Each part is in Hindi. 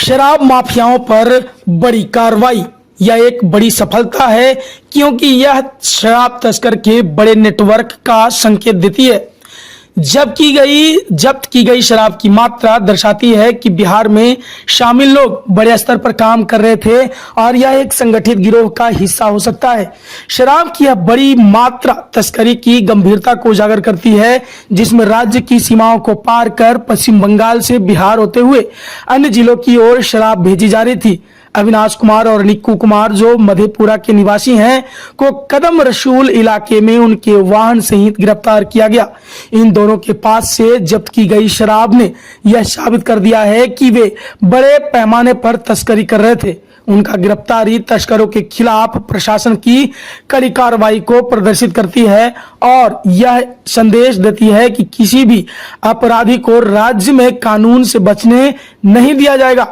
शराब माफियाओं पर बड़ी कार्रवाई। यह एक बड़ी सफलता है क्योंकि यह शराब तस्कर के बड़े नेटवर्क का संकेत देती है। जब्त की गई शराब की मात्रा दर्शाती है कि बिहार में शामिल लोग बड़े स्तर पर काम कर रहे थे और यह एक संगठित गिरोह का हिस्सा हो सकता है। शराब की यह बड़ी मात्रा तस्करी की गंभीरता को उजागर करती है, जिसमें राज्य की सीमाओं को पार कर पश्चिम बंगाल से बिहार होते हुए अन्य जिलों की ओर शराब भेजी जा रही थी। अविनाश कुमार और निक्कू कुमार, जो मधेपुरा के निवासी हैं, को कदम रसूल इलाके में उनके वाहन सहित गिरफ्तार किया गया। इन दोनों के पास से जब्त की गई शराब ने यह साबित कर दिया है कि वे बड़े पैमाने पर तस्करी कर रहे थे। उनका गिरफ्तारी तस्करों के खिलाफ प्रशासन की कड़ी कार्रवाई को प्रदर्शित करती है और यह संदेश देती है कि किसी भी अपराधी को राज्य में कानून से बचने नहीं दिया जाएगा।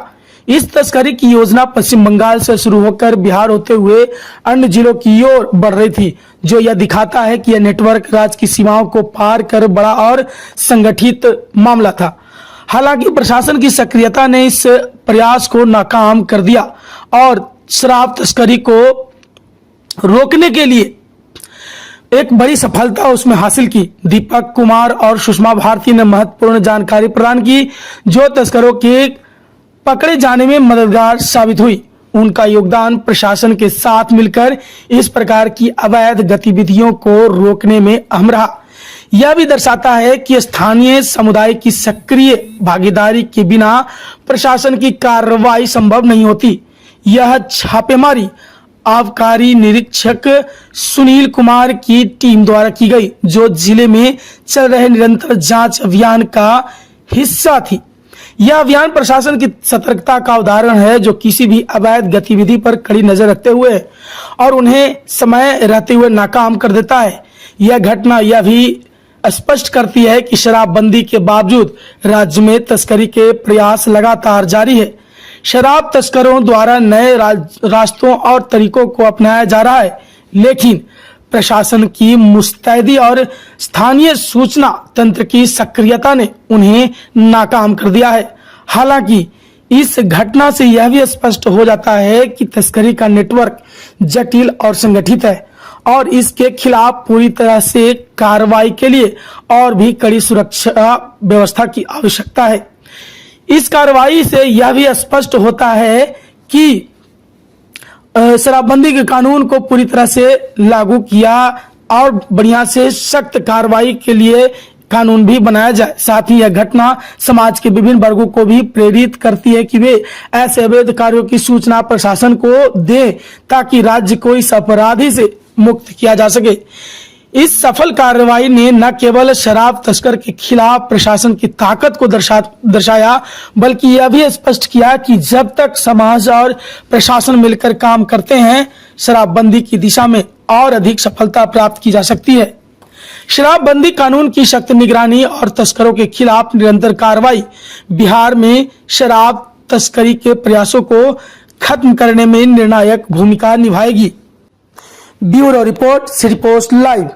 इस तस्करी की योजना पश्चिम बंगाल से शुरू होकर बिहार होते हुए अन्य जिलों की ओर बढ़ रही थी, जो यह दिखाता है कि यह नेटवर्क राज्य की सीमाओं को पार कर बड़ा और संगठित मामला था। हालांकि प्रशासन की सक्रियता ने इस प्रयास को नाकाम कर दिया और शराब तस्करी को रोकने के लिए एक बड़ी सफलता उसमें हासिल की। दीपक कुमार और सुषमा भारती ने महत्वपूर्ण जानकारी प्रदान की, जो तस्करों के पकड़े जाने में मददगार साबित हुई। उनका योगदान प्रशासन के साथ मिलकर इस प्रकार की अवैध गतिविधियों को रोकने में अहम रहा। यह भी दर्शाता है कि स्थानीय समुदाय की सक्रिय भागीदारी के बिना प्रशासन की कार्रवाई संभव नहीं होती। यह छापेमारी आबकारी निरीक्षक सुनील कुमार की टीम द्वारा की गई, जो जिले में चल रहे निरंतर जांच अभियान का हिस्सा थी। यह अभियान प्रशासन की सतर्कता का उदाहरण है, जो किसी भी अवैध गतिविधि पर कड़ी नजर रखते हुए और उन्हें समय रहते हुए नाकाम कर देता है। यह घटना यह भी स्पष्ट करती है कि शराबबंदी के बावजूद राज्य में तस्करी के प्रयास लगातार जारी है। शराब तस्करों द्वारा नए रास्तों और तरीकों को अपनाया जा रहा है, लेकिन प्रशासन की मुस्तैदी और स्थानीय सूचना तंत्र की सक्रियता ने उन्हें नाकाम कर दिया है। हालांकि इस घटना से यह भी स्पष्ट हो जाता है कि तस्करी का नेटवर्क जटिल और संगठित है और इसके खिलाफ पूरी तरह से कार्रवाई के लिए और भी कड़ी सुरक्षा व्यवस्था की आवश्यकता है। इस कार्रवाई से यह भी स्पष्ट होता है कि शराबबंदी के कानून को पूरी तरह से लागू किया और बढ़िया से सख्त कार्रवाई के लिए कानून भी बनाया जाए। साथ ही यह घटना समाज के विभिन्न वर्गों को भी प्रेरित करती है कि वे ऐसे अवैध कार्यों की सूचना प्रशासन को दें, ताकि राज्य को इस अपराधी से मुक्त किया जा सके। इस सफल कार्रवाई ने न केवल शराब तस्कर के खिलाफ प्रशासन की ताकत को दर्शाया, बल्कि यह भी स्पष्ट किया कि जब तक समाज और प्रशासन मिलकर काम करते हैं, शराबबंदी की दिशा में और अधिक सफलता प्राप्त की जा सकती है। शराबबंदी कानून की सख्त निगरानी और तस्करों के खिलाफ निरंतर कार्रवाई बिहार में शराब तस्करी के प्रयासों को खत्म करने में निर्णायक भूमिका निभाएगी। Bureau report, city post live.